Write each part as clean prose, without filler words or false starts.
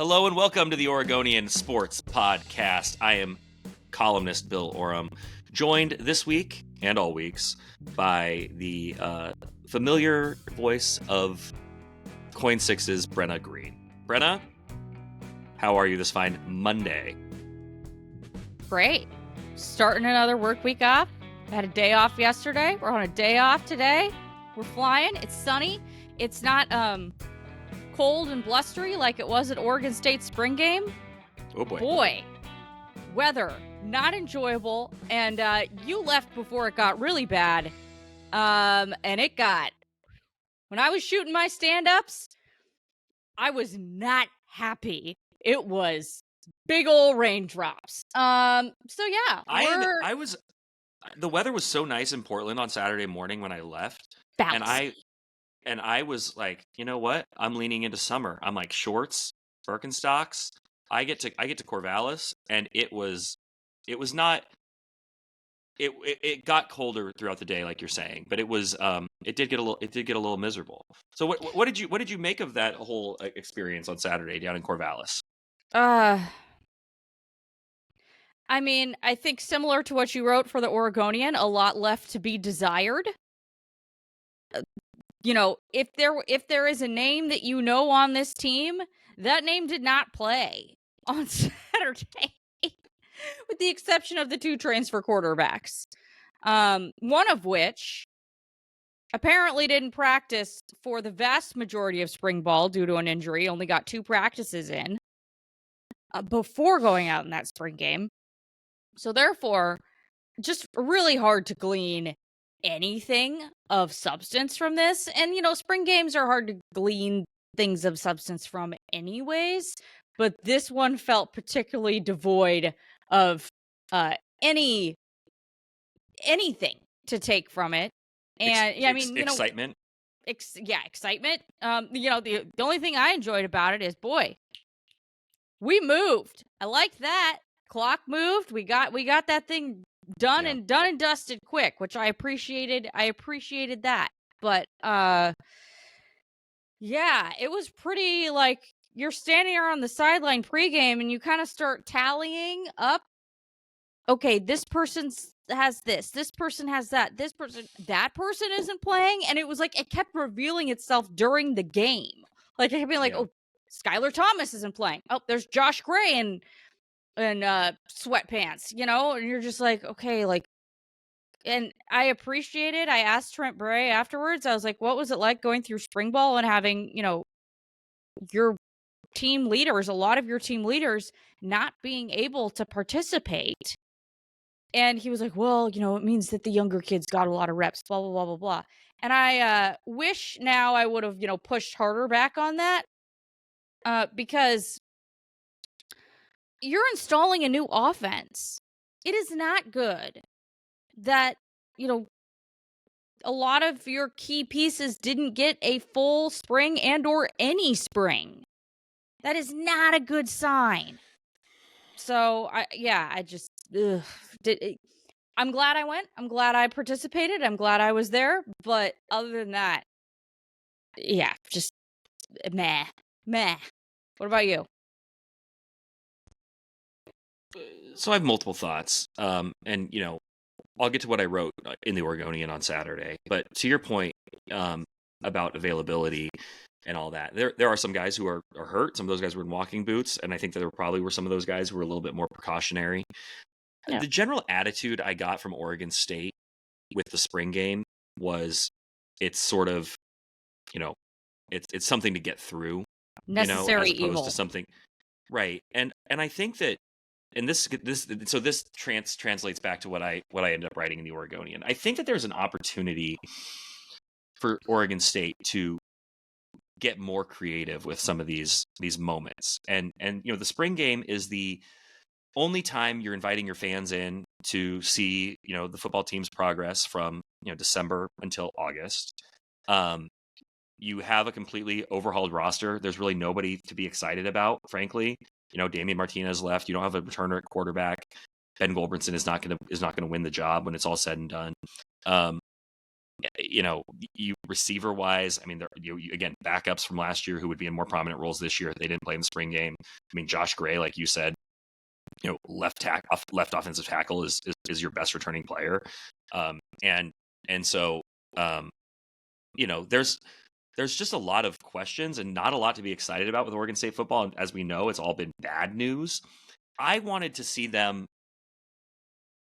Hello and welcome to the Oregonian Sports Podcast. I am columnist Bill Oram, joined this week and all weeks by the familiar voice of KOIN 6's Brenna Greene. Brenna, how are you this fine Monday? Great. Starting another work week off. I had a day off yesterday. We're on a day off today. We're flying. It's sunny. It's not cold and blustery like it was at Oregon State's spring game. Oh boy. Boy, weather not enjoyable. And you left before it got really bad. And it got, when I was shooting my stand-ups, I was not happy. It was big old raindrops. So yeah, I was. The weather was so nice in Portland on Saturday morning when I left, bouncy. and I was like, you know what? I'm leaning into summer. I'm like shorts, Birkenstocks. I get to Corvallis, and it not. It got colder throughout the day, like you're saying, but it did get a little miserable. So what did you make of that whole experience on Saturday down in Corvallis? I mean, I think similar to what you wrote for the Oregonian, a lot left to be desired. You know, if there is a name that you know on this team, that name did not play on Saturday, with the exception of the two transfer quarterbacks. One of which apparently didn't practice for the vast majority of spring ball due to an injury, only got 2 practices in before going out in that spring game. So therefore, just really hard to glean anything of substance from this. And, you know, spring games are hard to glean things of substance from anyways. But this one felt particularly devoid of anything to take from it. And, I mean, you know, excitement. Excitement. You know, the only thing I enjoyed about it is, boy, we moved. I liked that. Clock moved. We got that thing done and dusted quick, which I appreciated. I appreciated that. But yeah, it was pretty, like, you're standing there on the sideline pregame and you kind of start tallying up. Okay, this person has this person has that person isn't playing, and it was like it kept revealing itself during the game. Like, it could be like, oh, Skylar Thomas isn't playing. Oh, there's Josh Gray and sweatpants, you know, and you're just like, okay, like, and I appreciate it. I asked Trent Bray afterwards, I was like, what was it like going through spring ball and having, you know, your team leaders, a lot of your team leaders not being able to participate? And he was like, well, you know, it means that the younger kids got a lot of reps, blah, blah, blah, blah, blah. And I wish now I would have, you know, pushed harder back on that, because you're installing a new offense. It is not good that, you know, a lot of your key pieces didn't get a full spring and or any spring. That is not a good sign. So, I'm glad I went. I'm glad I participated. I'm glad I was there. But other than that, yeah, just meh. What about you? So I have multiple thoughts, and you know, I'll get to what I wrote in the Oregonian on Saturday. But to your point about availability and all that, there are some guys who are hurt. Some of those guys were in walking boots, and I think that there probably were some of those guys who were a little bit more precautionary. Yeah. The general attitude I got from Oregon State with the spring game was, it's sort of, you know, it's something to get through, necessary, you know, as opposed evil to something, right? And I think that. And this translates back to what I ended up writing in the Oregonian. I think that there's an opportunity for Oregon State to get more creative with some of these moments. And you know, the spring game is the only time you're inviting your fans in to see, you know, the football team's progress from, you know, December until August. You have a completely overhauled roster. There's really nobody to be excited about, frankly. You know, Damian Martinez left. You don't have a returner at quarterback. Ben Goldbrinson is not going to win the job when it's all said and done. you receiver wise, I mean, again, backups from last year who would be in more prominent roles this year. They didn't play in the spring game. I mean, Josh Gray, like you said, left offensive tackle is your best returning player. And so, there's just a lot of questions and not a lot to be excited about with Oregon State football. And as we know, it's all been bad news. I wanted to see them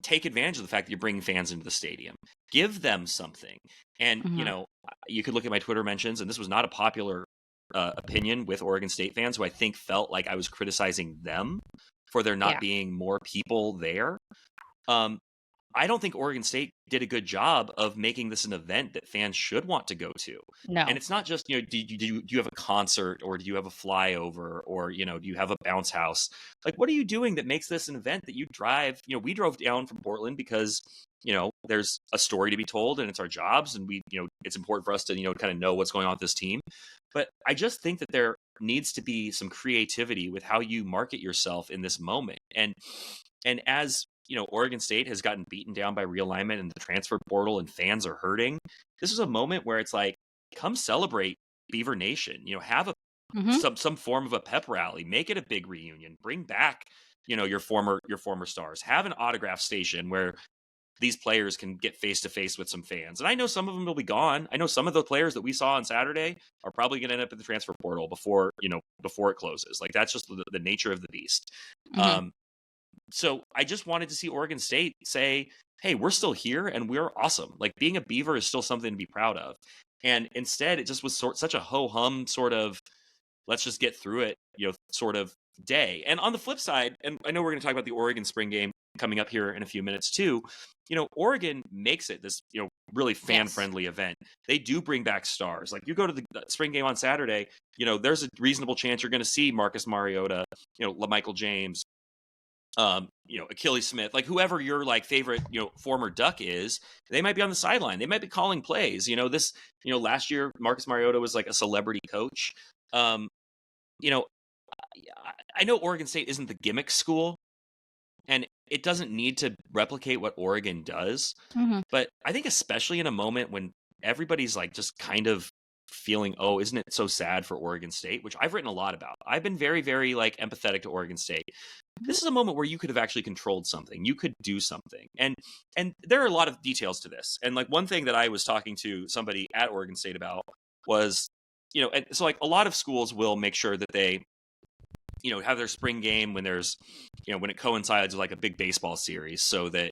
take advantage of the fact that you're bringing fans into the stadium, give them something. And, you could look at my Twitter mentions, and this was not a popular opinion with Oregon State fans who I think felt like I was criticizing them for there not being more people there. I don't think Oregon State did a good job of making this an event that fans should want to go to. No. And it's not just, do you have a concert, or do you have a flyover, or, do you have a bounce house? Like, what are you doing that makes this an event that you drive? We drove down from Portland because, there's a story to be told, and it's our jobs, and we, it's important for us to, kind of know what's going on with this team. But I just think that there needs to be some creativity with how you market yourself in this moment. And as Oregon State has gotten beaten down by realignment and the transfer portal, and fans are hurting. This is a moment where it's like, come celebrate Beaver Nation. Have some form of a pep rally. Make it a big reunion. Bring back your former stars. Have an autograph station where these players can get face to face with some fans. And I know some of them will be gone. I know some of the players that we saw on Saturday are probably going to end up in the transfer portal before it closes. Like, that's just the nature of the beast. So I just wanted to see Oregon State say, hey, we're still here and we're awesome. Like, being a Beaver is still something to be proud of. And instead, it just was such a ho-hum sort of, let's just get through it, sort of day. And on the flip side, and I know we're going to talk about the Oregon spring game coming up here in a few minutes too, Oregon makes it this, really fan-friendly event. They do bring back stars. Like, you go to the spring game on Saturday, there's a reasonable chance you're going to see Marcus Mariota, LaMichael James, Achilles Smith, like whoever your like favorite, former Duck is. They might be on the sideline. They might be calling plays. Last year, Marcus Mariota was like a celebrity coach. I know Oregon State isn't the gimmick school, and it doesn't need to replicate what Oregon does. But I think especially in a moment when everybody's like just kind of feeling, oh, isn't it so sad for Oregon State, which I've written a lot about. I've been very, very like empathetic to Oregon State. This is a moment where you could have actually controlled something. You could do something. And there are a lot of details to this. And like, one thing that I was talking to somebody at Oregon State about was, and so like a lot of schools will make sure that they, have their spring game when there's, when it coincides with like a big baseball series, so that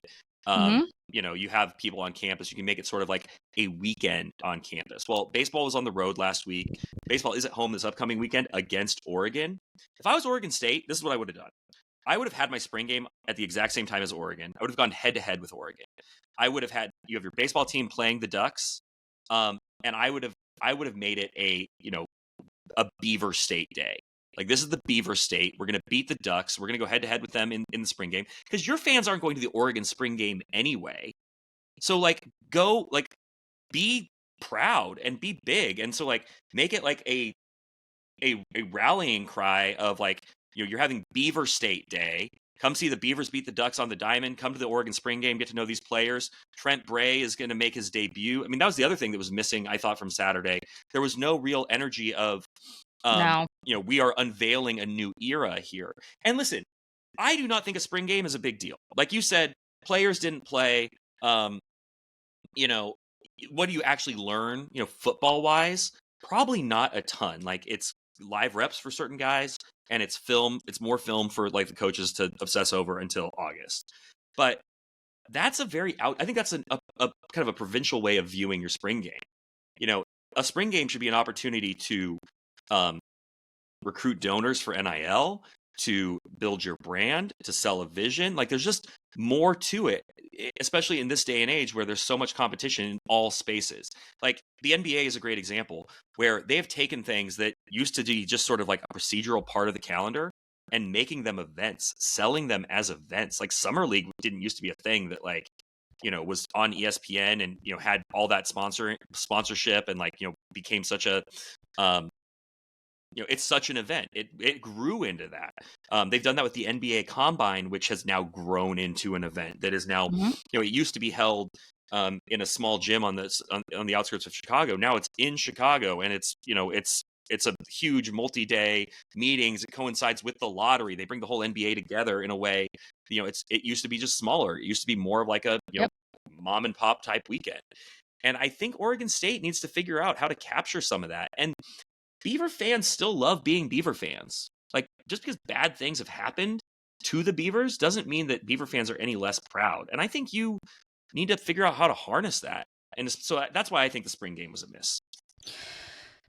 you have people on campus. You can make it sort of like a weekend on campus. Well, baseball was on the road last week. Baseball is at home this upcoming weekend against Oregon. If I was Oregon State, this is what I would have done. I would have had my spring game at the exact same time as Oregon. I would have gone head to head with Oregon. I would have had, you have your baseball team playing the Ducks. And I would have made it a Beaver State day. Like, this is the Beaver State. We're going to beat the Ducks. We're going to go head to head with them in the spring game, because your fans aren't going to the Oregon spring game anyway. So like, go, like, be proud and be big. And so like, make it like a rallying cry of like, you're having Beaver State Day. Come see the Beavers beat the Ducks on the Diamond. Come to the Oregon spring game, get to know these players. Trent Bray is going to make his debut. I mean, that was the other thing that was missing, I thought, from Saturday. There was no real energy of, we are unveiling a new era here. And listen, I do not think a spring game is a big deal. Like you said, players didn't play. What do you actually learn, football wise? Probably not a ton. Like, it's live reps for certain guys, and it's more film for like the coaches to obsess over until August. But that's I think that's a kind of a provincial way of viewing your spring game. A spring game should be an opportunity to recruit donors for NIL, to build your brand, to sell a vision. Like, there's just more to it, especially in this day and age where there's so much competition in all spaces. Like, the NBA is a great example where they have taken things that used to be just sort of like a procedural part of the calendar and making them events, selling them as events. Like, Summer League didn't used to be a thing that like, was on ESPN and, had all that sponsorship and like, became such a, it's such an event. It grew into that. They've done that with the NBA Combine, which has now grown into an event that is now, it used to be held in a small gym on the outskirts of Chicago. Now it's in Chicago, and it's a huge multi-day meetings. It coincides with the lottery. They bring the whole NBA together in a way. It used to be just smaller. It used to be more of like a mom and pop type weekend. And I think Oregon State needs to figure out how to capture some of that. And Beaver fans still love being Beaver fans. Like, just because bad things have happened to the Beavers doesn't mean that Beaver fans are any less proud. And I think you need to figure out how to harness that. And so that's why I think the spring game was a miss.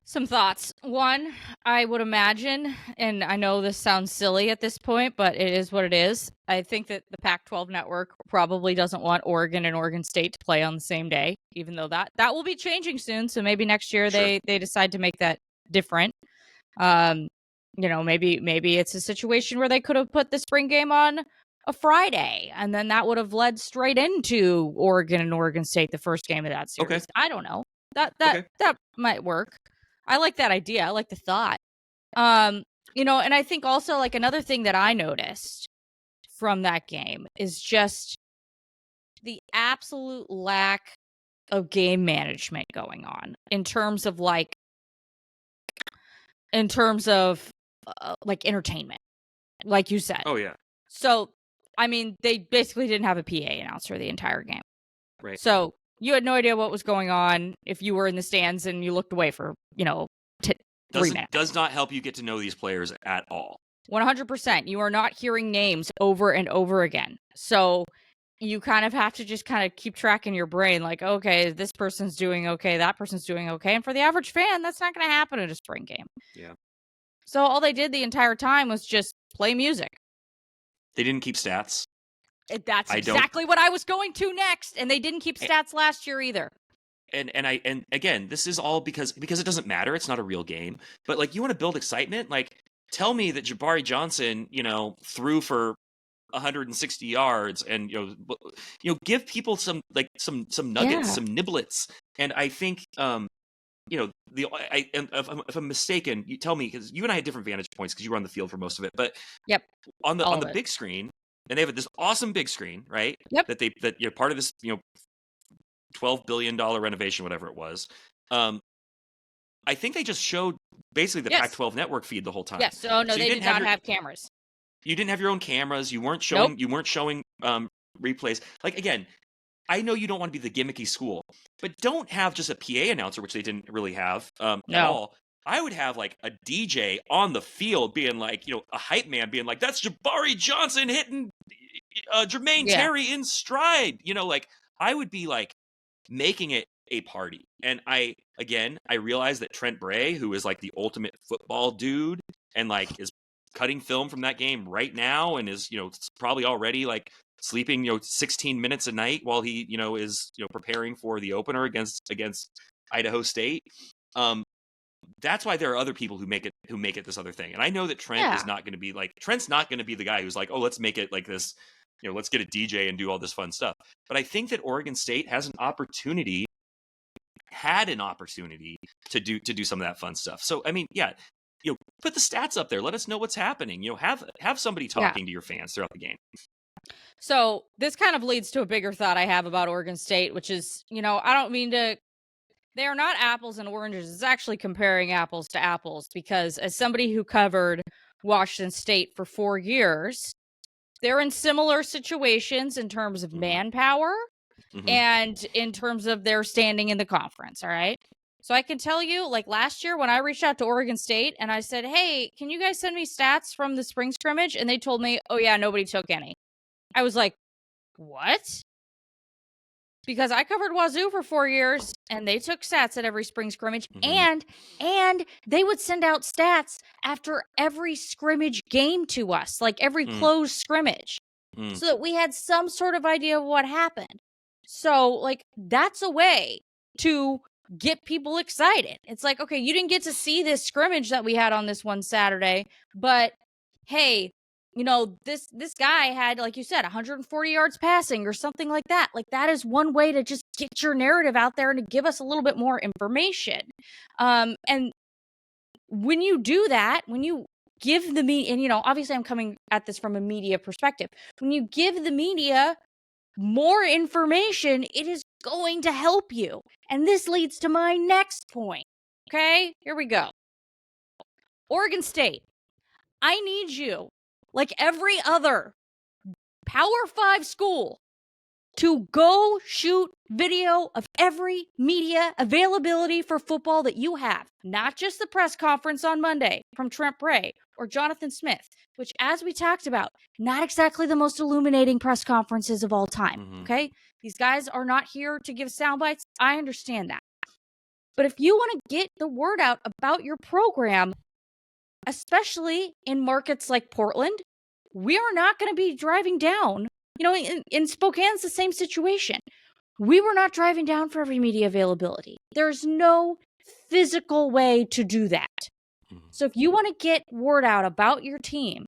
Some thoughts. One, I would imagine, and I know this sounds silly at this point, but it is what it is. I think that the Pac-12 network probably doesn't want Oregon and Oregon State to play on the same day, even though that will be changing soon. So maybe next year they decide to make that different. Maybe it's a situation where they could have put the spring game on a Friday, and then that would have led straight into Oregon and Oregon State, the first game of that series. Okay. I don't know. That might work. I like that idea. I like the thought. And I think also, like, another thing that I noticed from that game is just the absolute lack of game management going on in terms of entertainment, like you said. Oh, yeah. So, I mean, they basically didn't have a PA announcer the entire game. Right. So you had no idea what was going on if you were in the stands and you looked away for, 3 minutes. Does not help you get to know these players at all. 100%. You are not hearing names over and over again. So you kind of have to just kind of keep track in your brain, like, okay, this person's doing okay, that person's doing okay. And for the average fan, that's not going to happen in a spring game. Yeah. So all they did the entire time was just play music. They didn't keep stats. That's exactly what I was going to next. And they didn't keep stats last year either. And again, this is all because it doesn't matter. It's not a real game. But, like, you want to build excitement? Like, tell me that Jabari Johnson, threw for 160 yards, and give people some nuggets, some niblets. And I think if I'm mistaken, you tell me, because you and I had different vantage points because you were on the field for most of it. But yep, on the big screen, and they have this awesome big screen, right? Yep. That you're part of this $12 billion renovation, whatever it was. I think they just showed basically the Pac-12 network feed the whole time. Yes. So no, they did not have cameras. You didn't have your own cameras. You weren't showing. Nope. You weren't showing replays. Like, again, I know you don't want to be the gimmicky school, but don't have just a PA announcer, which they didn't really have at all. I would have, like, a DJ on the field being like, a hype man being like, that's Jabari Johnson hitting Jermaine Terry in stride. I would be like making it a party. And I realize that Trent Bray, who is like the ultimate football dude and like is cutting film from that game right now and is, probably already like sleeping, 16 minutes a night while he, is, preparing for the opener against Idaho State. That's why there are other people who make it this other thing. And I know that Trent is not going to be like, Trent's not going to be the guy who's like, oh, let's make it like this, let's get a DJ and do all this fun stuff. But I think that Oregon State had an opportunity to do some of that fun stuff. So, I mean, put the stats up there. Let us know what's happening. Have somebody talking to your fans throughout the game. So this kind of leads to a bigger thought I have about Oregon State, which is, I don't mean to, they are not apples and oranges. It's actually comparing apples to apples, because as somebody who covered Washington State for 4 years, they're in similar situations in terms of manpower and in terms of their standing in the conference. All right. So I can tell you, like, last year when I reached out to Oregon State and I said, hey, can you guys send me stats from the spring scrimmage? And they told me, oh yeah, nobody took any. I was like, what? Because I covered Wazoo for 4 years and they took stats at every spring scrimmage and they would send out stats after every scrimmage game to us, like every closed scrimmage, so that we had some sort of idea of what happened. So, like, that's a way to get people excited. It's like, okay, you didn't get to see this scrimmage that we had on this one Saturday, but hey, this guy had, like you said, 140 yards passing or something like that. Like, that is one way to just get your narrative out there and to give us a little bit more information. And when you do that, when you give the media, and, obviously I'm coming at this from a media perspective. When you give the media more information, it is going to help you. And this leads to my next point. Okay, here we go. Oregon State, I need you, like every other Power 5 school, to go shoot video of every media availability for football that you have. Not just the press conference on Monday from Trent Bray or Jonathan Smith, which, as we talked about, not exactly the most illuminating press conferences of all time, okay? These guys are not here to give sound bites. I understand that. But if you want to get the word out about your program, especially in markets like Portland, we are not going to be driving down. You know, in Spokane, it's the same situation. We were not driving down for every media availability. There's no physical way to do that. So if you want to get word out about your team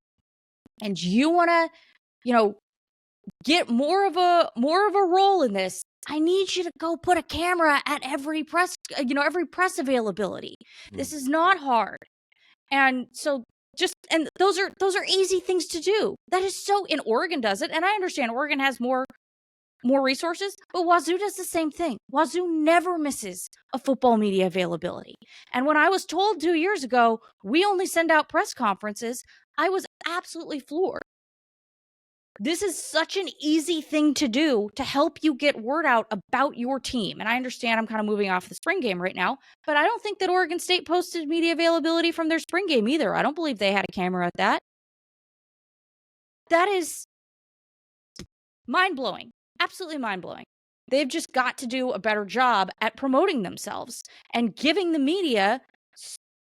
and you want to, you know, get more of a role in this, I need you to go put a camera at every press availability. This is not hard. And so and those are easy things to do. That is so, and Oregon does it. And I understand Oregon has more resources, but Wazoo does the same thing. Wazoo never misses a football media availability. And when I was told 2 years ago, we only send out press conferences, I was absolutely floored. This is such an easy thing to do to help you get word out about your team. And I understand I'm kind of moving off the spring game right now, but I don't think that Oregon State posted media availability from their spring game either. I don't believe they had a camera at that. That is mind-blowing. Absolutely mind-blowing. They've just got to do a better job at promoting themselves and giving the media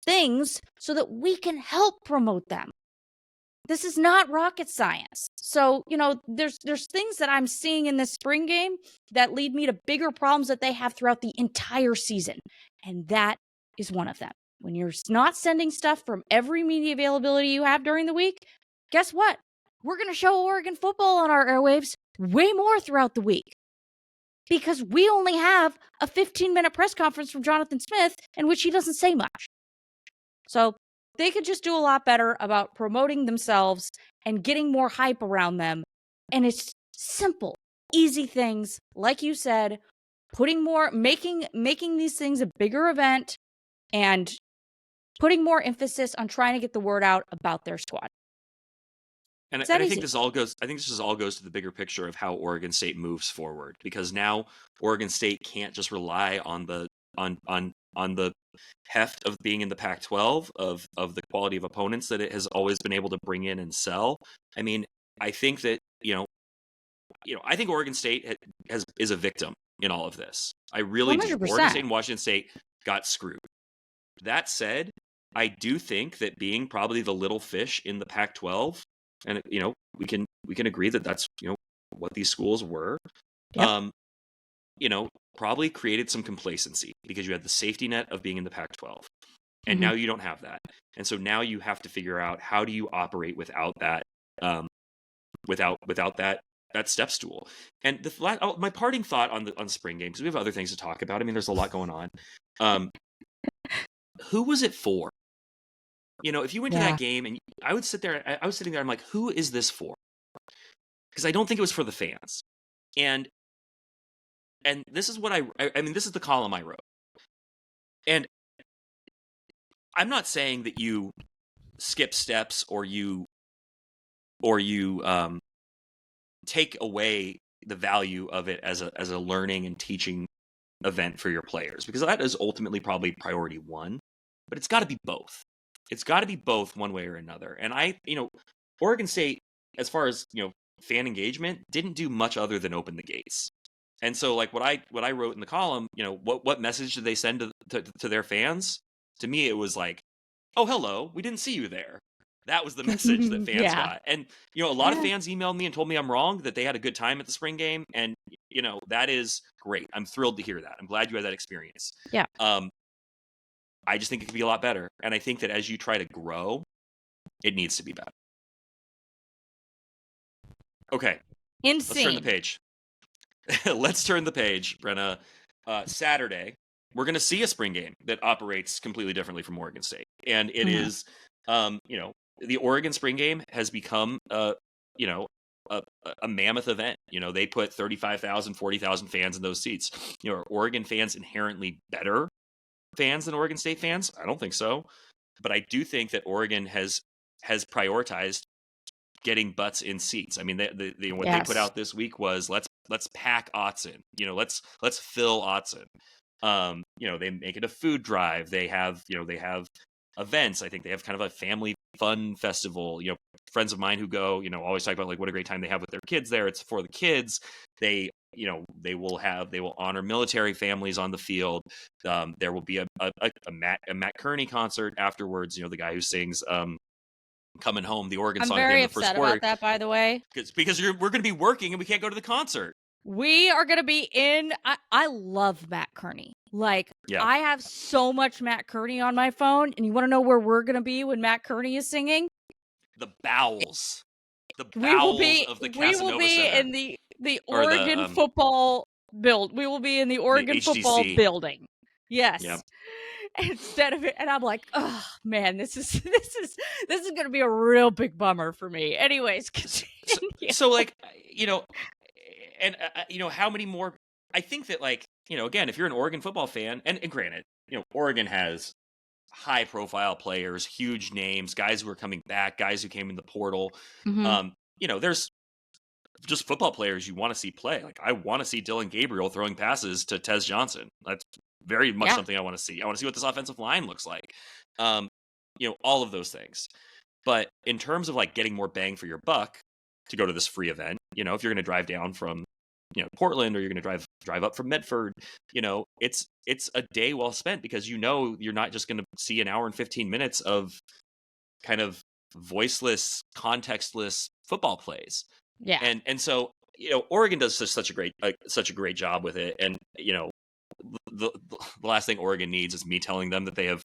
things so that we can help promote them. This is not rocket science. So, you know, there's things that I'm seeing in this spring game that lead me to bigger problems that they have throughout the entire season. And that is one of them. When you're not sending stuff from every media availability you have during the week, guess what? We're going to show Oregon football on our airwaves way more throughout the week. Because we only have a 15-minute press conference from Jonathan Smith in which he doesn't say much. So they could just do a lot better about promoting themselves and getting more hype around them. And it's simple, easy things. Like you said, making these things a bigger event and putting more emphasis on trying to get the word out about their squad. And I think this all goes to the bigger picture of how Oregon State moves forward, because now Oregon State can't just rely on the heft of being in the Pac-12 of the quality of opponents that it has always been able to bring in and sell. I mean, I think that I think Oregon State is a victim in all of this. I really 100%. Do. Oregon State and Washington State got screwed. That said, I do think that being probably the little fish in the Pac-12, and we can agree that that's what these schools were. Yep. Probably created some complacency because you had the safety net of being in the Pac-12, and now you don't have that. And so now you have to figure out, how do you operate without that, without that step stool. And my parting thought on spring game, because we have other things to talk about. I mean, there's a lot going on. Who was it for? If you went to that game, and I was sitting there, I'm like, who is this for? Because I don't think it was for the fans. And this is what this is the column I wrote. And I'm not saying that you skip steps or you take away the value of it as a learning and teaching event for your players, because that is ultimately probably priority one, but it's got to be both. It's got to be both one way or another. And Oregon State, as far as, fan engagement, didn't do much other than open the gates. And so, like, what I wrote in the column, what message did they send to their fans? To me, it was like, oh, hello, we didn't see you there. That was the message that fans got. And, a lot of fans emailed me and told me I'm wrong, that they had a good time at the spring game. And, that is great. I'm thrilled to hear that. I'm glad you had that experience. Yeah. I just think it could be a lot better. And I think that as you try to grow, it needs to be better. Okay. Insane. Let's turn the page. Let's turn the page, Brenna. Saturday, we're going to see a spring game that operates completely differently from Oregon State. And it is, the Oregon spring game has become, a a mammoth event. They put 35,000, 40,000 fans in those seats. Are Oregon fans inherently better fans than Oregon State fans? I don't think so. But I do think that Oregon has prioritized getting butts in seats. I mean, what they put out this week was let's pack Autzen. Let's fill Autzen. They make it a food drive. They have events. I think they have kind of a family fun festival. Friends of mine who go, always talk about like what a great time they have with their kids there. It's for the kids. They will honor military families on the field. There will be a Matt Kearney concert afterwards. The guy who sings Coming Home, the Oregon song. I'm very in the first upset quarter. about that, by the way. Because we're going to be working and we can't go to the concert. We are going to be in. I love Matt Kearney. I have so much Matt Kearney on my phone, and you want to know where we're going to be when Matt Kearney is singing? The bowels. The We bowels will be. of the We will Casanova be Center. in the Oregon football build. We will be in the Oregon football building. Yes. Yep. Instead of it, and I'm like, oh man, this is going to be a real big bummer for me. Anyways, so and how many more? I think that again, if you're an Oregon football fan, and granted, Oregon has high profile players, huge names, guys who are coming back, guys who came in the portal. Mm-hmm. There's just football players you want to see play. I want to see Dylan Gabriel throwing passes to Tez Johnson. That's very much something I want to see. I want to see what this offensive line looks like. All of those things. But in terms of getting more bang for your buck to go to this free event, if you're going to drive down from Portland, or you're going to drive up from Medford, it's a day well spent, because you're not just going to see an hour and 15 minutes of kind of voiceless, contextless football plays. Yeah. And so Oregon does such a great job with it, and the last thing Oregon needs is me telling them that they have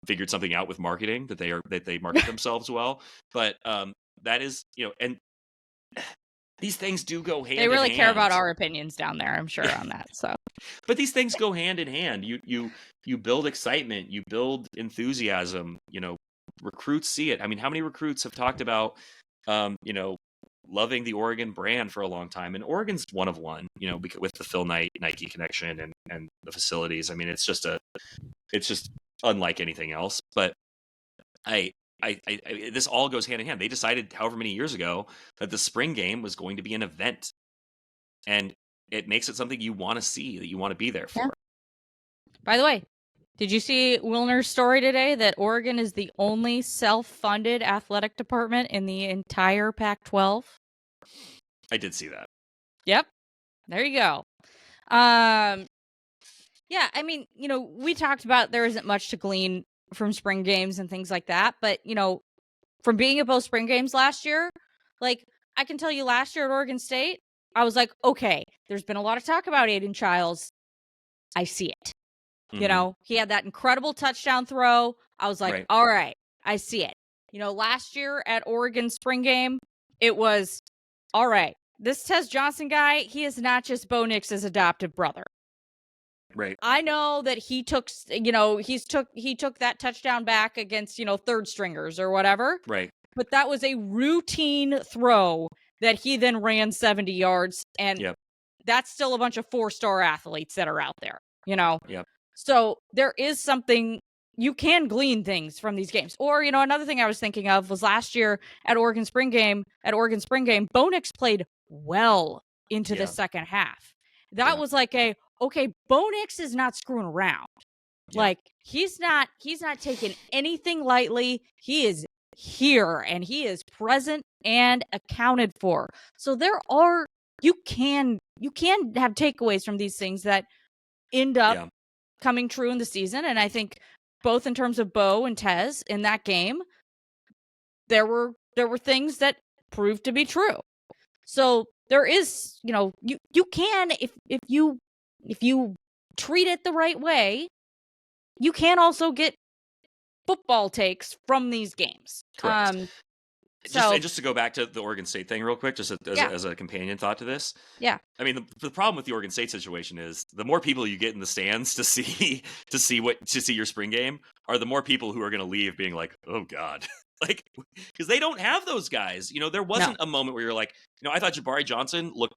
figured something out with marketing, that they market themselves well. But that is and these things do go hand in hand. They really care about our opinions down there, I'm sure, on that. So, but these things go hand in hand. You build excitement, you build enthusiasm. Recruits see it. I mean, how many recruits have talked about loving the Oregon brand for a long time? And Oregon's one of one. With the Phil Knight Nike connection and the facilities. I mean, it's just unlike anything else. But this all goes hand in hand. They decided however many years ago that the spring game was going to be an event, and it makes it something you want to see, that you want to be there for. Yeah. By the way, did you see Wilner's story today that Oregon is the only self-funded athletic department in the entire Pac-12? I did see that. Yep. There you go. Yeah, I mean, we talked about there isn't much to glean from spring games and things like that. But, from being at both spring games last year, I can tell you last year at Oregon State, I was like, okay, there's been a lot of talk about Aiden Childs. I see it. Mm-hmm. He had that incredible touchdown throw. I was like, right. All right, I see it. Last year at Oregon spring game, it was, all right, this Tez Johnson guy, he is not just Bo Nix's adopted brother. Right. I know that he took that touchdown back against, third stringers or whatever. Right. But that was a routine throw that he then ran 70 yards. And that's still a bunch of 4-star athletes that are out there, Yep. So there is something, you can glean things from these games. Or, another thing I was thinking of was last year at Oregon spring game, Bo Nix played well into the second half. That was okay, Bo Nix is not screwing around. Yeah. He's not taking anything lightly. He is here, and he is present and accounted for. So you can have takeaways from these things that end up coming true in the season. And I think both in terms of Bo and Tez in that game, there were things that proved to be true. So there is, you can, if you treat it the right way, you can also get football takes from these games. Correct. Just to go back to the Oregon State thing real quick, just as a companion thought to this. Yeah. I mean, the problem with the Oregon State situation is the more people you get in the stands to see your spring game are the more people who are going to leave being like, oh God, Like, because they don't have those guys. There wasn't a moment where you're like, I thought Jabari Johnson looked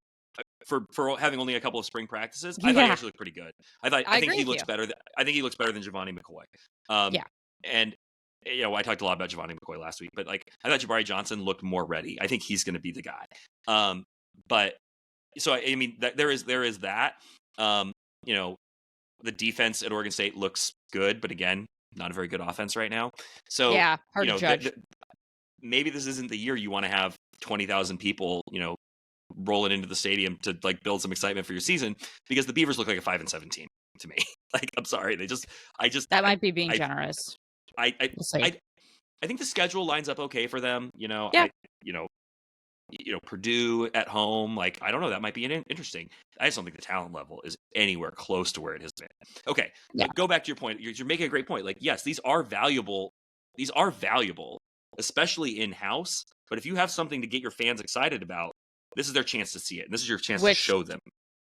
for having only a couple of spring practices. I thought he actually looked pretty good. I think he looks better. I think he looks better than Giovanni McCoy. And I talked a lot about Giovanni McCoy last week, but I thought Jabari Johnson looked more ready. I think he's going to be the guy. But so I mean, there is that. The defense at Oregon State looks good, but again, not a very good offense right now. So hard to judge. Maybe this isn't the year you want to have 20,000 people, rolling into the stadium to build some excitement for your season, because the Beavers look like a 5-7 team to me. I'm sorry, that might be being generous. I think the schedule lines up okay for them. Purdue at home. I don't know. That might be interesting. I just don't think the talent level is anywhere close to where it has been. Okay, go back to your point. You're making a great point. Yes, these are valuable. These are valuable, especially in house. But if you have something to get your fans excited about, this is their chance to see it. And this is your chance to show them.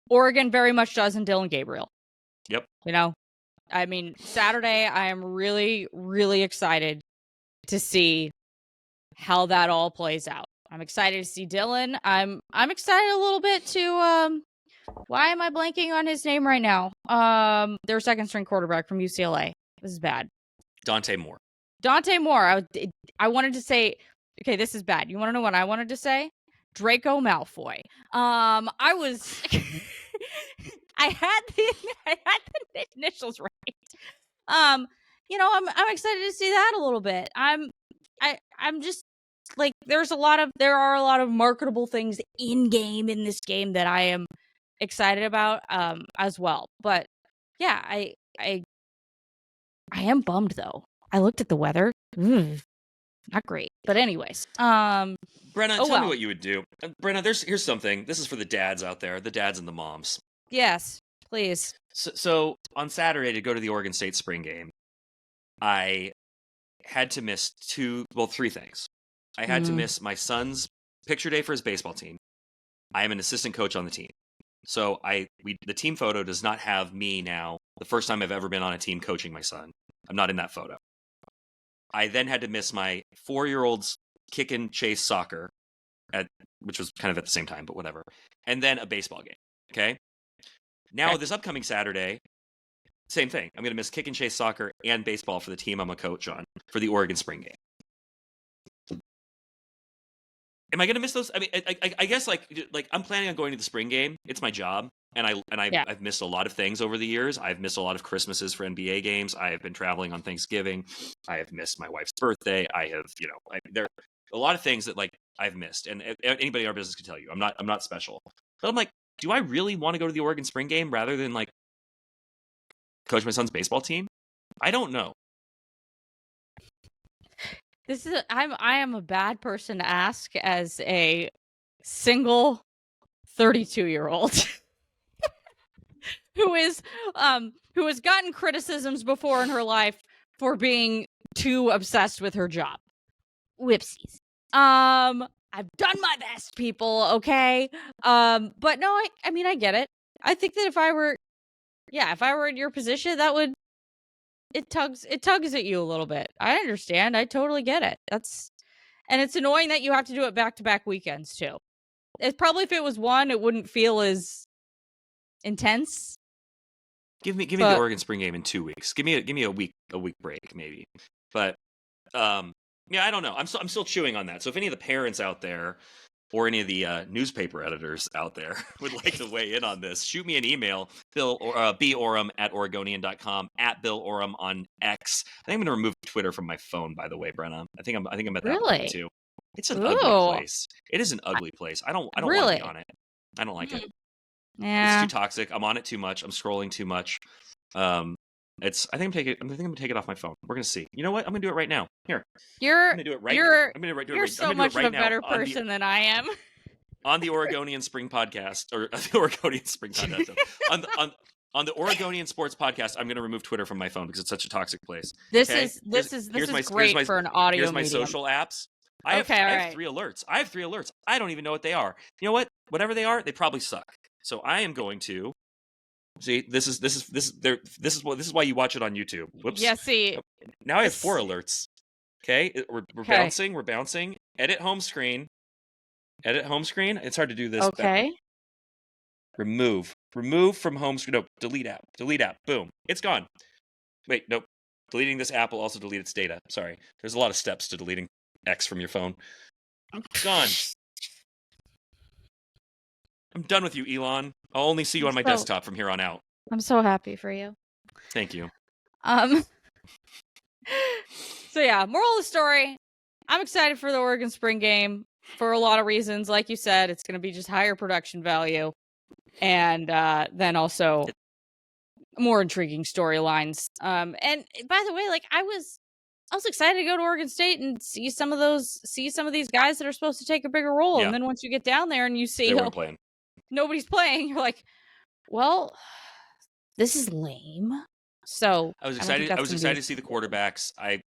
Oregon very much does in Dylan Gabriel. Yep. I mean, Saturday, I am really, really excited to see how that all plays out. I'm excited to see Dylan. I'm excited a little bit to why am I blanking on his name right now? Their second string quarterback from UCLA. This is bad. Dante Moore. I wanted to say, okay, this is bad. You want to know what I wanted to say? Draco Malfoy. I was I had the initials right. I'm excited to see that a little bit. I'm just there are a lot of marketable things in this game that I am excited about as well. But yeah, I am bummed though. I looked at the weather. Not great. But anyways, Brenna, tell me what you would do. Brenna, here's something. This is for the dads out there, the dads and the moms. Yes, please. So on Saturday to go to the Oregon State spring game, I had to miss three things. I had to miss my son's picture day for his baseball team. I am an assistant coach on the team. So the team photo does not have me now, the first time I've ever been on a team coaching my son. I'm not in that photo. I then had to miss my 4-year-old's kick and chase soccer, which was kind of at the same time, but whatever. And then a baseball game. Okay. Now this upcoming Saturday, same thing. I'm going to miss kick and chase soccer and baseball for the team I'm a coach on for the Oregon spring game. Am I going to miss those? I mean, I guess I'm planning on going to the spring game. It's my job. I've missed a lot of things over the years. I've missed a lot of Christmases for NBA games. I have been traveling on Thanksgiving. I have missed my wife's birthday. I have, there are a lot of things that I've missed. And anybody in our business can tell you, I'm not special. But I'm like, do I really want to go to the Oregon spring game rather than coach my son's baseball team? I don't know. I am a bad person to ask as a single 32-year-old. who has gotten criticisms before in her life for being too obsessed with her job. Whoopsies. I've done my best, people, okay? But no, I mean, I get it. I think that if I were in your position, it tugs at you a little bit. I understand. I totally get it. And it's annoying that you have to do it back-to-back weekends too. It's probably, if it was one, it wouldn't feel as intense. Give me the Oregon spring game in 2 weeks. Give me a week break maybe. But I don't know. I'm still chewing on that. So if any of the parents out there or any of the newspaper editors out there would like to weigh in on this, shoot me an email, boram@oregonian.com, @BillOram on X. I think I'm going to remove Twitter from my phone, by the way, Brenna. I think I'm at that point too. It's an ugly place. It is an ugly place. I don't want to be on it. I don't like it. Yeah. It's too toxic. I'm on it too much. I'm scrolling too much. I think I'm gonna take it off my phone. We're gonna see. You know what? I'm gonna do it right now. Here. You're gonna do it right now. I'm gonna do it You're right, so I'm gonna much do it right of a better now person than I am. on the Oregonian Spring Podcast, or the Oregonian Spring Podcast. on the Oregonian Sports Podcast, I'm gonna remove Twitter from my phone because it's such a toxic place. This is great for an audio Here's my medium. social apps. I have 3 alerts. I don't even know what they are. You know what? Whatever they are, they probably suck. So I am going to see. This is why you watch it on YouTube. Whoops. Yeah. See. Now I have 4 alerts. Okay, we're bouncing. We're bouncing. Edit home screen. Edit home screen. It's hard to do this. Okay. Remove from home screen. No, delete app. Delete app. Boom. It's gone. Wait, nope. Deleting this app will also delete its data. Sorry. There's a lot of steps to deleting X from your phone. Gone. I'm done with you, Elon. I'll only see you on my desktop from here on out. I'm so happy for you. Thank you. So yeah, moral of the story, I'm excited for the Oregon spring game for a lot of reasons. Like you said, it's going to be just higher production value. And then also more intriguing storylines. And by the way, like I was excited to go to Oregon State and see some of these guys that are supposed to take a bigger role. Yeah. And then once you get down there and you see nobody's playing, you're like, well, this is lame. So I was excited to see the quarterbacks. I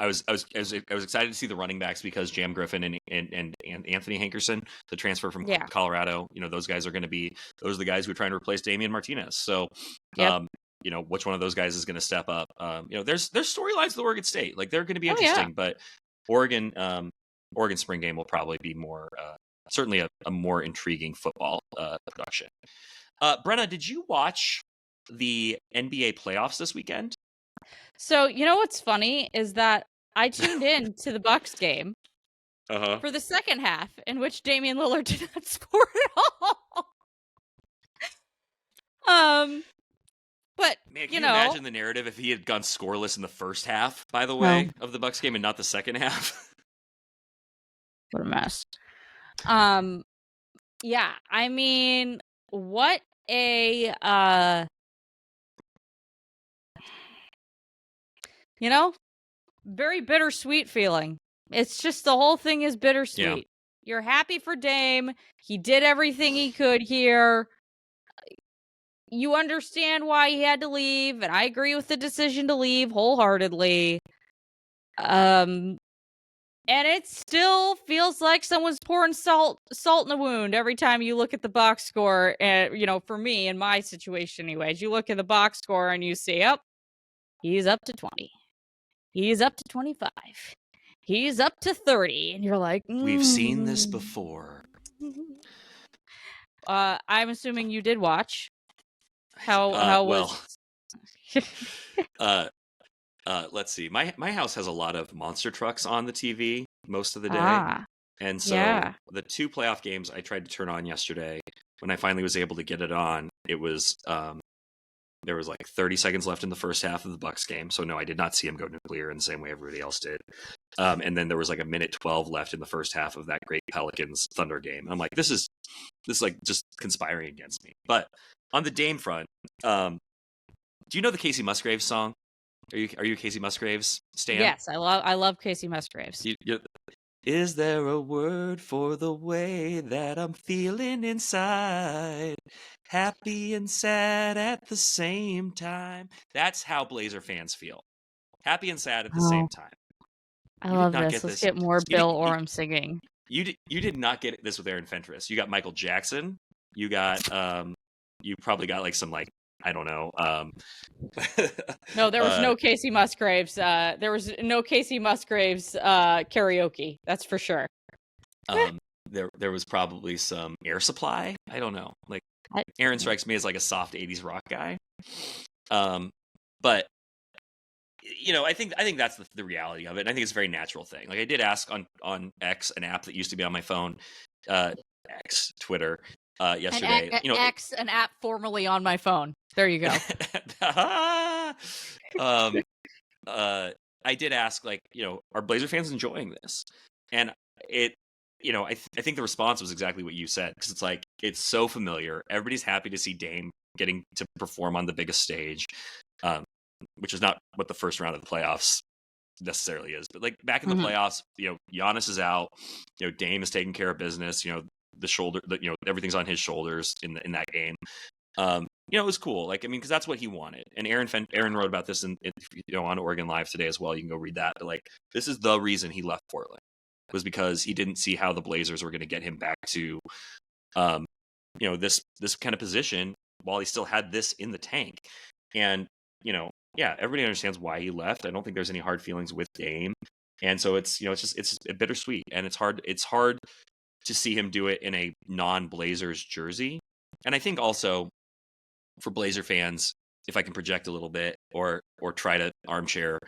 was excited to see the running backs because Jam Griffin and Anthony Hankerson, the transfer from Colorado, those guys are going to be, those are the guys who are trying to replace Damian Martinez. So, which one of those guys is going to step up? There's storylines with Oregon State, like they're going to be interesting, but Oregon spring game will probably be more, certainly a more intriguing football production. Brenna, did you watch the NBA playoffs this weekend? So, what's funny is that I tuned in to the Bucks game for the second half, in which Damian Lillard did not score at all. But man, can you imagine the narrative if he had gone scoreless in the first half, by the way, of the Bucks game and not the second half? What a mess. Yeah, I mean, what a very bittersweet feeling. It's just the whole thing is bittersweet. Yeah. You're happy for Dame. He did everything he could here. You understand why he had to leave, and I agree with the decision to leave wholeheartedly. And it still feels like someone's pouring salt in the wound every time you look at the box score. And for me, in my situation anyways, you look at the box score and you see, he's up to 20. He's up to 25. He's up to 30. And you're like, we've seen this before. I'm assuming you did watch. How was? Let's see. My house has a lot of monster trucks on the TV most of the day. And so the two playoff games I tried to turn on yesterday, when I finally was able to get it on, it was there was like 30 seconds left in the first half of the Bucks game. So no, I did not see him go nuclear in the same way everybody else did. And then there was like a minute 12 left in the first half of that great Pelicans Thunder game. And I'm like, this is like just conspiring against me. But on the Dame front, do you know the Casey Musgraves song? Are you a Casey Musgraves stan? Yes, I love Casey Musgraves. Is there a word for the way that I'm feeling inside? Happy and sad at the same time. That's how Blazer fans feel. Happy and sad at the same time. I love this. Let's get more Bill Oram singing. You did not get this with Aaron Fentress. You got Michael Jackson. You got you probably got like some like, I don't know. No, there was no Casey Musgraves. There was no Casey Musgraves karaoke. That's for sure. There was probably some Air Supply. I don't know. Like Aaron strikes me as like a soft 80s rock guy. But I think that's the reality of it. And I think it's a very natural thing. Like I did ask on X, an app that used to be on my phone, X, Twitter, yesterday. X, an app formerly on my phone. There you go. I did ask, like, are Blazer fans enjoying this? And it, I think the response was exactly what you said, because it's like, it's so familiar. Everybody's happy to see Dame getting to perform on the biggest stage, which is not what the first round of the playoffs necessarily is. But like back in the playoffs, Giannis is out, Dame is taking care of business, the shoulder, everything's on his shoulders in that game. It was cool. Like, I mean, because that's what he wanted. And Aaron wrote about this in on Oregon Live today as well. You can go read that. But like, this is the reason he left Portland, was because he didn't see how the Blazers were going to get him back to, this kind of position while he still had this in the tank. And yeah, everybody understands why he left. I don't think there's any hard feelings with Dame. And so it's just bittersweet, and it's hard to see him do it in a non-Blazers jersey. And I think also for Blazer fans, if I can project a little bit or try to armchair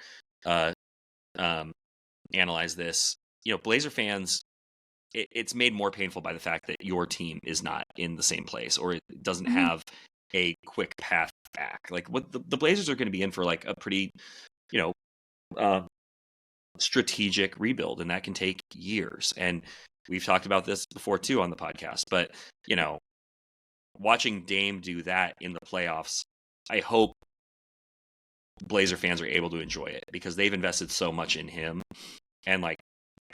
analyze this, Blazer fans, it's made more painful by the fact that your team is not in the same place, or it doesn't have a quick path back. Like what the Blazers are going to be in for, like a pretty, strategic rebuild, and that can take years. And we've talked about this before too on the podcast, but watching Dame do that in the playoffs, I hope Blazer fans are able to enjoy it, because they've invested so much in him. And like,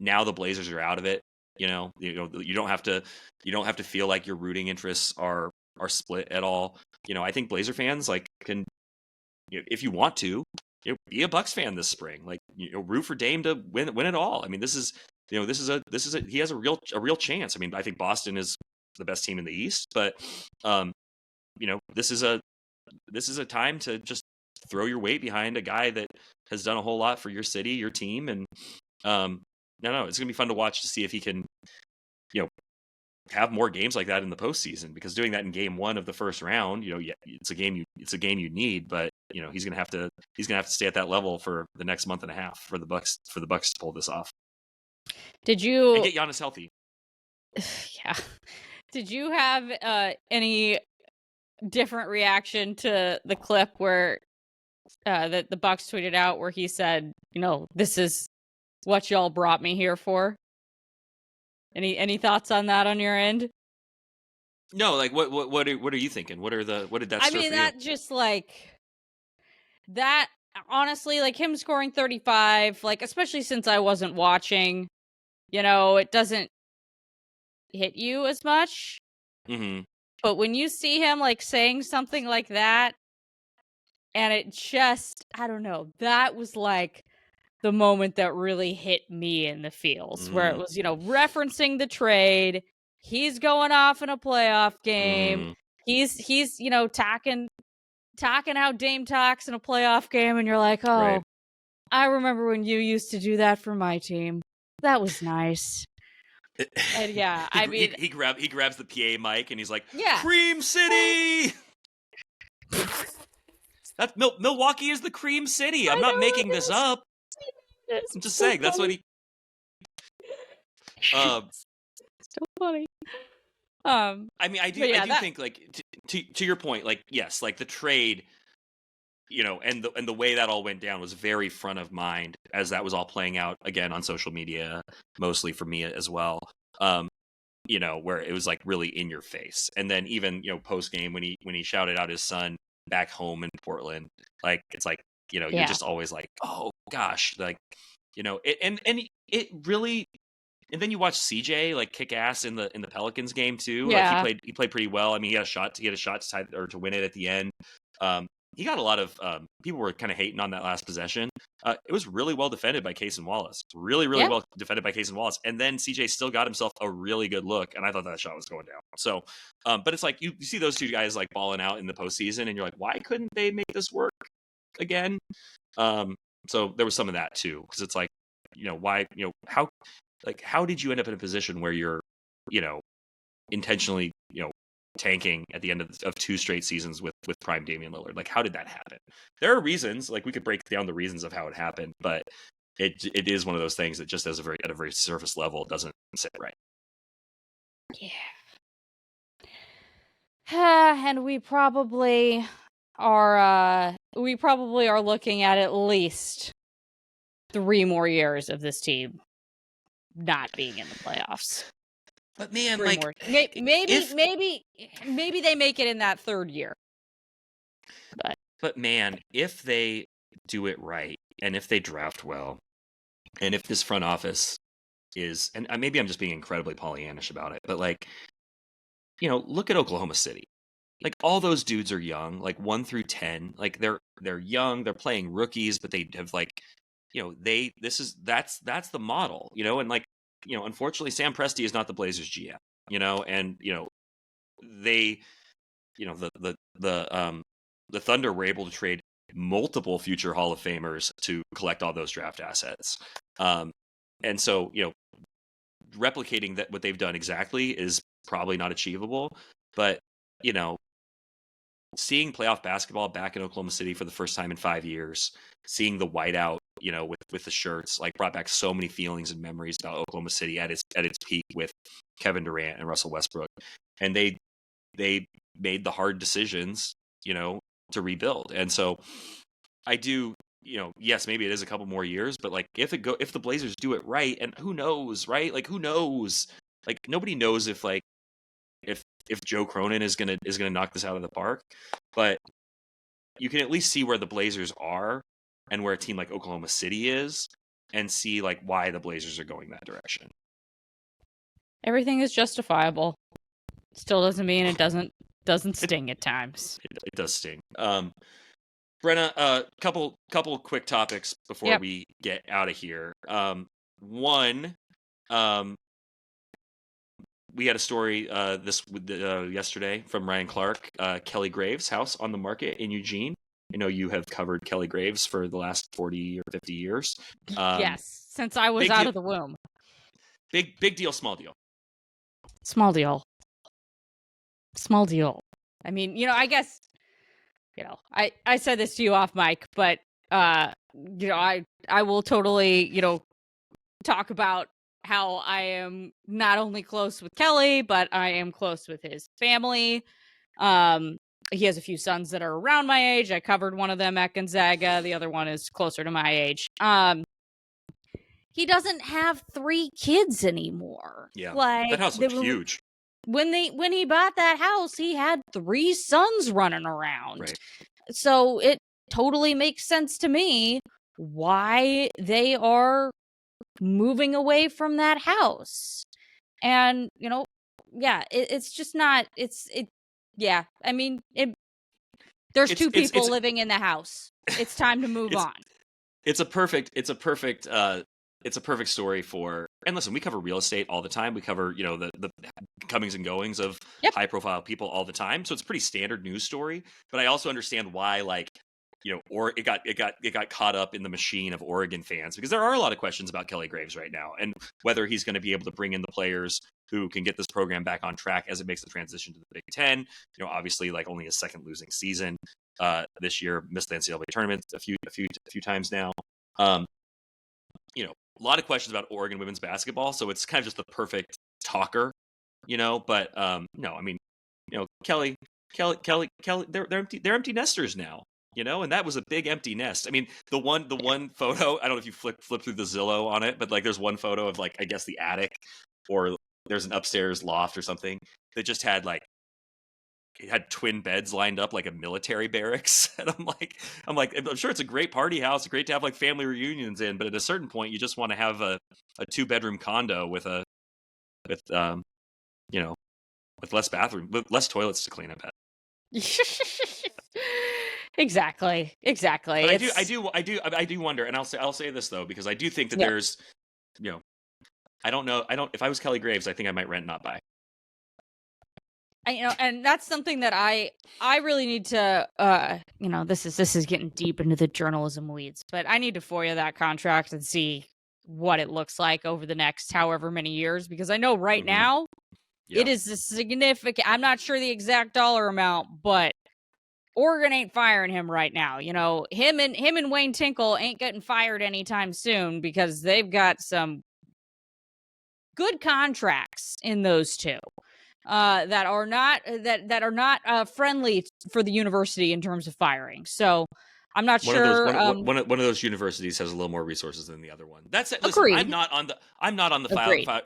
now the Blazers are out of it. You don't have to feel like your rooting interests are split at all. I think Blazer fans can, if you want to, be a Bucks fan this spring. Like, root for Dame to win it all. I mean, this is he has a real chance. I mean, I think Boston is the best team in the East, but this is a time to just throw your weight behind a guy that has done a whole lot for your city, your team, and no, it's gonna be fun to watch, to see if he can, have more games like that in the postseason, because doing that in game 1 of the first round, it's a game you need, but he's gonna have to stay at that level for the next month and a half for the Bucks to pull this off. Did you and get Giannis healthy? Yeah. Did you have any different reaction to the clip where that the Bucks tweeted out, where he said, this is what y'all brought me here for? Any thoughts on that on your end? No, like what are you thinking? What did that? I mean, that just like that. Honestly, like him scoring 35, like especially since I wasn't watching, it doesn't hit you as much. Mm-hmm. But when you see him like saying something like that, and it just, I don't know, that was like the moment that really hit me in the feels, where it was, referencing the trade. He's going off in a playoff game. He's talking how Dame talks in a playoff game, and you're like, oh, right. I remember when you used to do that for my team. That was nice. And yeah, I mean, he grabs the PA mic and he's like, yeah, Cream City. That's Milwaukee is the Cream City. I'm not making this up. I'm just saying, that's what he. So funny. I mean, I do think, like, to your point, like, yes, like the trade, and the way that all went down was very front of mind as that was all playing out again on social media, mostly for me as well. Where it was like really in your face, and then even post game when he shouted out his son back home in Portland, like it's like you're just always like, oh gosh, like it really. And then you watch CJ like kick ass in the Pelicans game too. Yeah. Like he played pretty well. I mean, he had a shot to tie, or to win it at the end. He got a lot of people were kind of hating on that last possession. It was really well defended by Cason Wallace. Really well defended by Cason Wallace. And then CJ still got himself a really good look, and I thought that shot was going down. So, but it's like you see those two guys like balling out in the postseason, and you're like, why couldn't they make this work again? So there was some of that too, because it's like, why, how did you end up in a position where you're, intentionally, tanking at the end of 2 straight seasons with prime Damian Lillard? Like, how did that happen? There are reasons, like we could break down the reasons of how it happened, but it is one of those things that just at a very surface level doesn't sit right. Yeah. And we probably are looking at least 3 more years of this team not being in the playoffs. But man, like maybe they make it in that 3rd year. But man, if they do it right, and if they draft well, and if this front office is, and maybe I'm just being incredibly Pollyannish about it, but like, look at Oklahoma City. Like, all those dudes are young, like 1 through 10. Like they're young, they're playing rookies, but they have like, that's the model, and like, unfortunately Sam Presti is not the Blazers GM, and they, the Thunder were able to trade multiple future Hall of Famers to collect all those draft assets. And so, replicating that what they've done exactly is probably not achievable, but seeing playoff basketball back in Oklahoma City for the first time in 5 years, seeing the whiteout, with the shirts, like brought back so many feelings and memories about Oklahoma City at its peak with Kevin Durant and Russell Westbrook. And they made the hard decisions, to rebuild. And so I do, yes, maybe it is a couple more years, but like if the Blazers do it right, and who knows, right? Like who knows? Like nobody knows if Joe Cronin is gonna knock this out of the park, but you can at least see where the Blazers are and where a team like Oklahoma City is, and see like why the Blazers are going that direction. Everything is justifiable. Still doesn't mean it doesn't sting at times. It does sting. Brenna, couple quick topics before we get out of here. One, we had a story yesterday from Ryan Clark, Kelly Graves' house on the market in Eugene. I know you have covered Kelly Graves for the last 40 or 50 years. Yes, since I was out of the womb. Big deal, small deal. Small deal. Small deal. I mean, I guess, I said this to you off mic, but, I will totally, talk about how I am not only close with Kelly, but I am close with his family. He has a few sons that are around my age. I covered one of them at Gonzaga. The other one is closer to my age. He doesn't have 3 kids anymore. Yeah, like, that house looked huge. When he bought that house, he had 3 sons running around. Right. So it totally makes sense to me why they are moving away from that house. And, it's just not, yeah. I mean, there's 2 people living in the house. It's time to move on. It's a perfect story for, and listen, we cover real estate all the time. We cover, the comings and goings of high profile people all the time. So it's a pretty standard news story, but I also understand why, or it got caught up in the machine of Oregon fans, because there are a lot of questions about Kelly Graves right now and whether he's going to be able to bring in the players who can get this program back on track as it makes the transition to the Big Ten. Obviously, like only his second losing season this year, missed the NCAA tournament a few times now. A lot of questions about Oregon women's basketball, so it's kind of just the perfect talker, But no, I mean, Kelly, they're empty nesters now. And that was a big empty nest. I mean, the one photo, I don't know if you flip through the Zillow on it, but like there's one photo of like, I guess the attic, or there's an upstairs loft or something that just had it had twin beds lined up like a military barracks. And I'm sure it's a great party house, great to have like family reunions in, but at a certain point you just want to have a 2-bedroom condo with less bathroom, with less toilets to clean up at. Exactly. But I do wonder, and I'll say this though, because I do think that there's, I don't know. If I was Kelly Graves, I think I might rent, not buy. And that's something that I really need to, this is getting deep into the journalism weeds, but I need to FOIA that contract and see what it looks like over the next however many years, because I know right now it is a significant, I'm not sure the exact dollar amount, but Oregon ain't firing him right now. Him and Wayne Tinkle ain't getting fired anytime soon, because they've got some good contracts in those two that are not friendly for the university in terms of firing. So I'm not sure. One of those universities has a little more resources than the other one. That's it. Listen, agreed. I'm not on the fire.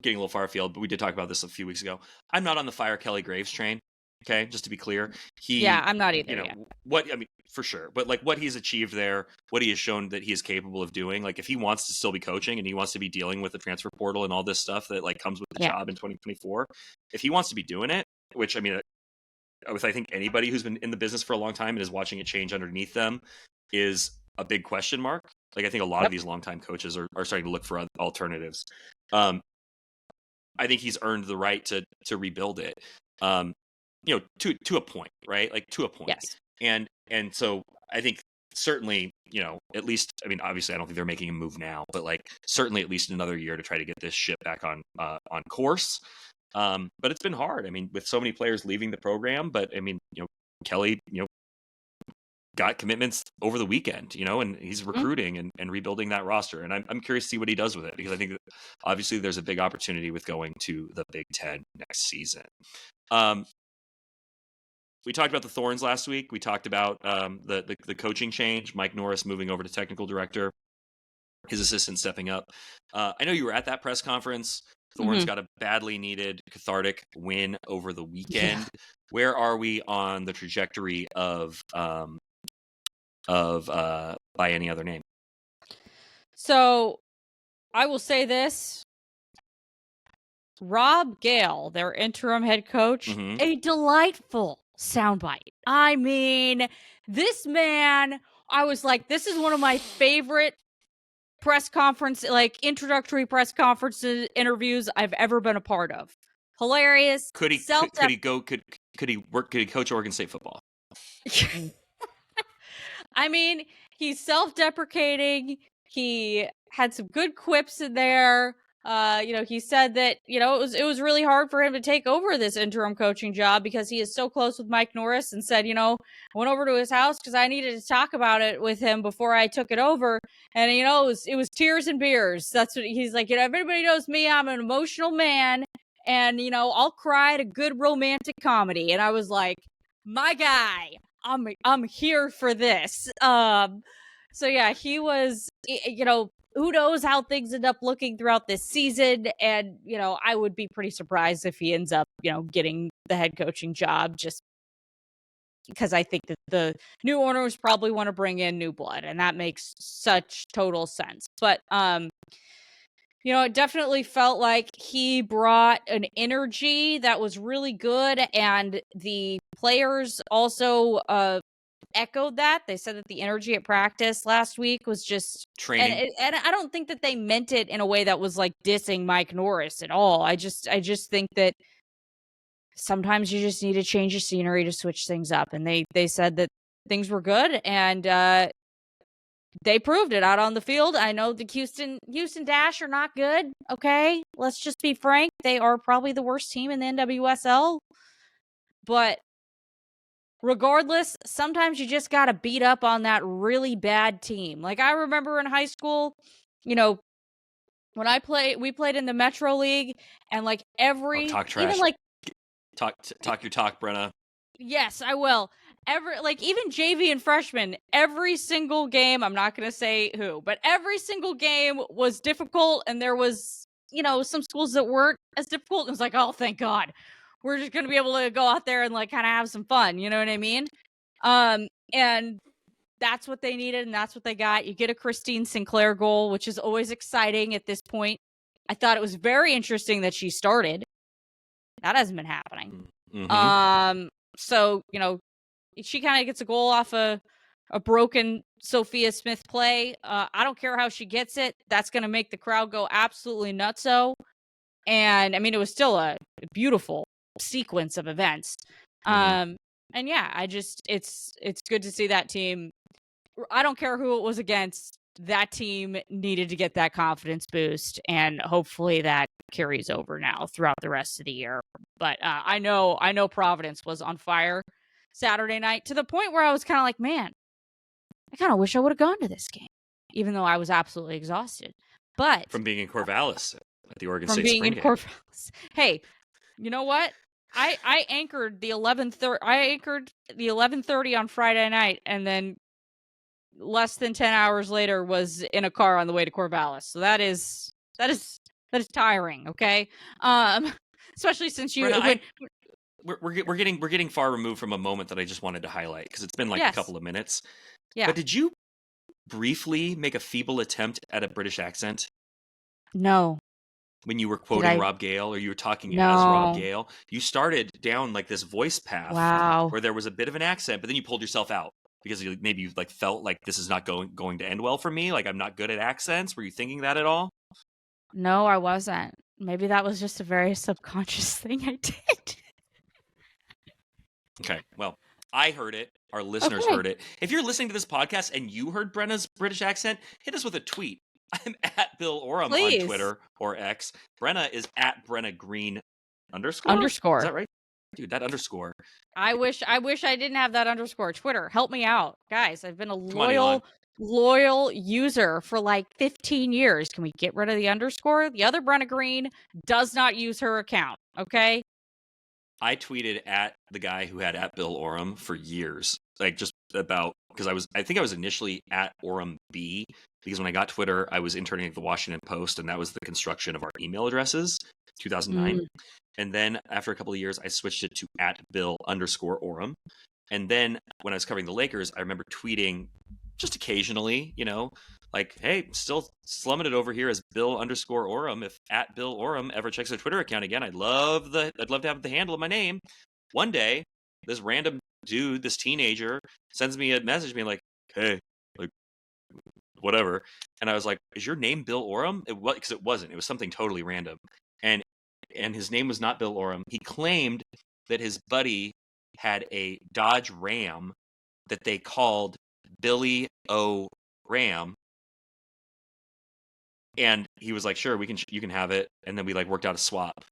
Getting a little far afield, but we did talk about this a few weeks ago. I'm not on the fire Kelly Graves train. Okay, just to be clear, I'm not either. For sure, but like what he's achieved there, what he has shown that he is capable of doing. Like if he wants to still be coaching and he wants to be dealing with the transfer portal and all this stuff that like comes with the job in 2024, if he wants to be doing it, which I mean, with I think anybody who's been in the business for a long time and is watching it change underneath them is a big question mark. Like I think a lot of these longtime coaches are starting to look for alternatives. I think he's earned the right to rebuild it. To a point, right? Like to a point. Yes. And so I think certainly, at least, I mean, obviously I don't think they're making a move now, but like certainly at least another year to try to get this ship back on course. But it's been hard. I mean, with so many players leaving the program, but I mean, Kelly, got commitments over the weekend, and he's recruiting and rebuilding that roster. And I'm curious to see what he does with it, because I think that obviously there's a big opportunity with going to the Big Ten next season. We talked about the Thorns last week. We talked about the coaching change, Mike Norris moving over to technical director, his assistant stepping up. I know you were at that press conference. Thorns got a badly needed cathartic win over the weekend. Yeah. Where are we on the trajectory of by any other name? So I will say this. Rob Gale, their interim head coach, a delightful soundbite. I mean, this man, I was like, this is one of my favorite press conference, like introductory press conferences, interviews I've ever been a part of. Hilarious. Could he coach Oregon State football? I mean, he's self-deprecating. He had some good quips in there. He said that, it was really hard for him to take over this interim coaching job because he is so close with Mike Norris, and said, I went over to his house because I needed to talk about it with him before I took it over. And, it was tears and beers. That's what he's like, everybody knows me. I'm an emotional man, and, I'll cry at a good romantic comedy. And I was like, my guy, I'm here for this. So yeah, he was, who knows how things end up looking throughout this season. And, I would be pretty surprised if he ends up, getting the head coaching job, just because I think that the new owners probably want to bring in new blood, and that makes such total sense. But, it definitely felt like he brought an energy that was really good, and the players also echoed that. They said that the energy at practice last week was just training, and I don't think that they meant it in a way that was like dissing Mike Norris at all. I just think that sometimes you just need to change your scenery to switch things up, and they said that things were good, and they proved it out on the field. I know the Houston Dash are not good. Okay, let's just be frank. They are probably the worst team in the NWSL. But regardless, sometimes you just got to beat up on that really bad team. Like, I remember in high school, when we played in the Metro League, and like talk trash. Even like talk your talk, Brenna. Yes, I will. Even JV and freshmen, every single game, I'm not going to say who, but every single game was difficult, and there was, some schools that weren't as difficult. It was like, oh, thank God. We're just going to be able to go out there and like kind of have some fun. You know what I mean? And that's what they needed, and that's what they got. You get a Christine Sinclair goal, which is always exciting at this point. I thought it was very interesting that she started. That hasn't been happening. So, she kind of gets a goal off a broken Sophia Smith play. I don't care how she gets it. That's going to make the crowd go absolutely nutso. And I mean, it was still a beautiful sequence of events. And yeah, it's good to see that team. I don't care who it was against. That team needed to get that confidence boost, and hopefully that carries over now throughout the rest of the year. But I know Providence was on fire Saturday night, to the point where I was kind of like, man, I kind of wish I would have gone to this game, even though I was absolutely exhausted. But from being in Corvallis at the Oregon State spring game. Corvallis. Hey, you know what? I anchored the 11:30. I anchored the 11:30 on Friday night, and then less than 10 hours later was in a car on the way to Corvallis. So that is tiring. Okay. Especially since you, Brenna, we're getting far removed from a moment that I just wanted to highlight, because it's been like a couple of minutes. Yeah. But did you briefly make a feeble attempt at a British accent? No. When you were quoting Rob Gale, or you were talking as Rob Gale, you started down like this voice path where there was a bit of an accent, but then you pulled yourself out because maybe you like felt like this is not going to end well for me. Like, I'm not good at accents. Were you thinking that at all? No, I wasn't. Maybe that was just a very subconscious thing I did. Okay. Well, I heard it. Our listeners heard it. If you're listening to this podcast and you heard Brenna's British accent, hit us with a tweet. I'm at Bill Oram on Twitter or X. Brenna is at Brenna Greene _. Is that right? Dude, that underscore. I wish I didn't have that underscore. Twitter, help me out. Guys, I've been a loyal user for like 15 years. Can we get rid of the underscore? The other Brenna Greene does not use her account, okay? I tweeted at the guy who had at Bill Oram for years. Like just about, because I think I was initially at Oram B, because when I got Twitter, I was interning at the Washington Post, and that was the construction of our email addresses, 2009. And then after a couple of years, I switched it to at Bill _ Oram. And then when I was covering the Lakers, I remember tweeting just occasionally, like, hey, still slumming it over here as Bill _ Oram. If at Bill Oram ever checks their Twitter account again, I'd love to have the handle of my name. One day, this random dude, this teenager, sends me a message being like, hey, like, whatever. And I was like, is your name Bill Oram? Because it wasn't. It was something totally random. And his name was not Bill Oram. He claimed that his buddy had a Dodge Ram that they called Billy O. Ram. And he was like, sure, you can have it. And then we like worked out a swap.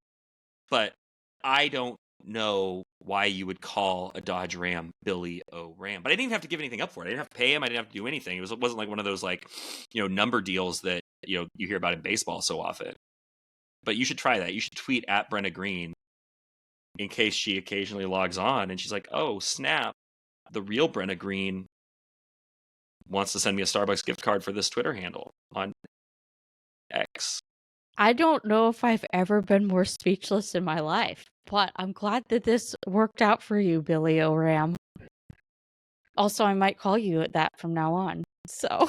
But I don't know why you would call a Dodge Ram Billy O. Ram. But I didn't even have to give anything up for it. I didn't have to pay him. I didn't have to do anything. It wasn't like one of those like, number deals that, you hear about in baseball so often. But you should try that. You should tweet at Brenna Greene in case she occasionally logs on and she's like, oh, snap. The real Brenna Greene wants to send me a Starbucks gift card for this Twitter handle on X. I don't know if I've ever been more speechless in my life, but I'm glad that this worked out for you, Billy Oram. Also, I might call you that from now on. So...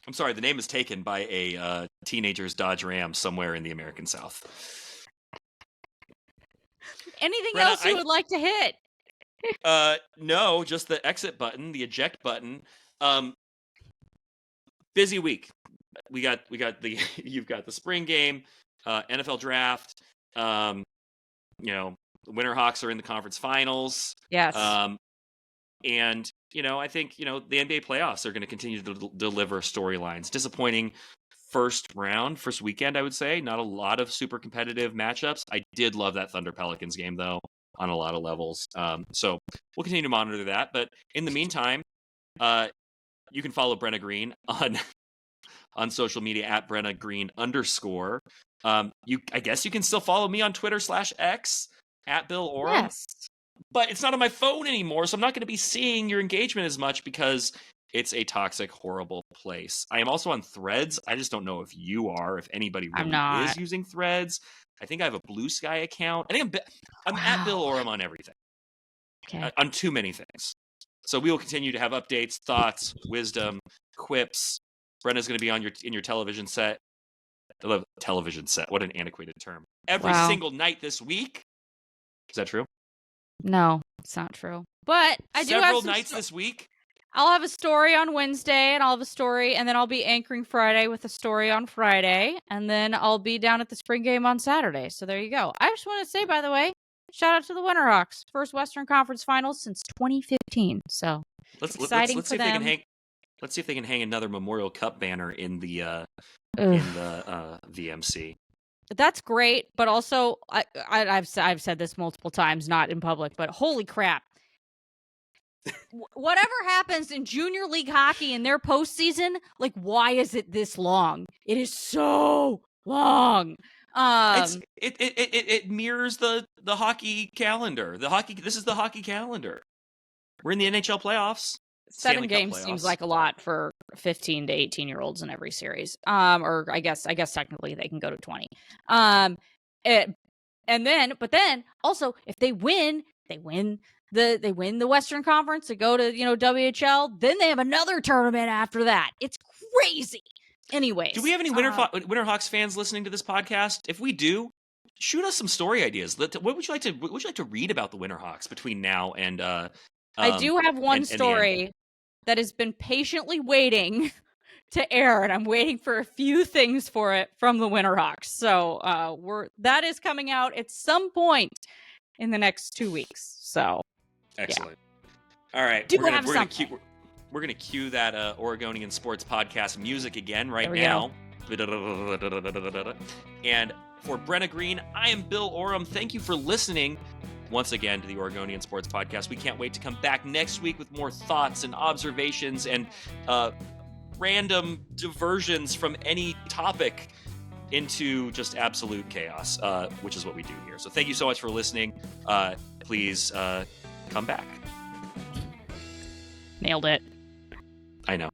I'm sorry, the name is taken by a teenager's Dodge Ram somewhere in the American South. Anything else you would like to hit? No, just the exit button, the eject button. Busy week. You've got the spring game, NFL draft. The Winterhawks are in the conference finals. Yes. And, I think, the NBA playoffs are going to continue to deliver storylines. Disappointing first weekend, I would say. Not a lot of super competitive matchups. I did love that Thunder Pelicans game, though, on a lot of levels. So we'll continue to monitor that. But in the meantime, you can follow Brenna Greene on social media at Brenna Greene _. I guess you can still follow me on Twitter /X at Bill Oram. Yes. But it's not on my phone anymore, so I'm not going to be seeing your engagement as much because it's a toxic, horrible place. I am also on Threads. I just don't know if you are, if anybody really is using Threads. I think I have a Blue Sky account. I think I'm at Bill Oram on everything. Okay. On too many things. So we will continue to have updates, thoughts, wisdom, quips. Brenna's going to be in your television set. I love television set. What an antiquated term. Every single night this week. Is that true? No, it's not true. But I do have several nights this week. I'll have a story on Wednesday, and I'll have a story, and then I'll be anchoring Friday with a story on Friday, and then I'll be down at the spring game on Saturday. So there you go. I just want to say, by the way, shout out to the Winterhawks, first Western Conference Finals since 2015. So let's exciting see for them. Let's see if they can hang another Memorial Cup banner in the VMC. That's great, but also I've said this multiple times, not in public, but holy crap. Whatever happens in junior league hockey in their postseason, like, why is it this long? It is so long. It mirrors the hockey calendar. This is the hockey calendar. We're in the NHL playoffs. 7 games seems like a lot for 15 to 18-year-olds in every series. Or I guess technically they can go to 20. But then also if they win the Western Conference to go to, WHL, then they have another tournament after that. It's crazy. Anyways. Do we have any Winterhawks fans listening to this podcast? If we do, shoot us some story ideas. What would you like to read about the Winterhawks between now and I do have one story that has been patiently waiting to air, and I'm waiting for a few things for it from the Winterhawks. So that is coming out at some point in the next 2 weeks. So Excellent. All right. Do we're have gonna something. we're gonna cue that Oregonian Sports Podcast music again right There we now. And for Brenna Greene, I am Bill Oram. Thank you for listening once again to the Oregonian Sports Podcast. We can't wait to come back next week with more thoughts and observations and random diversions from any topic into just absolute chaos, which is what we do here. So thank you so much for listening. Please come back. Nailed it. I know.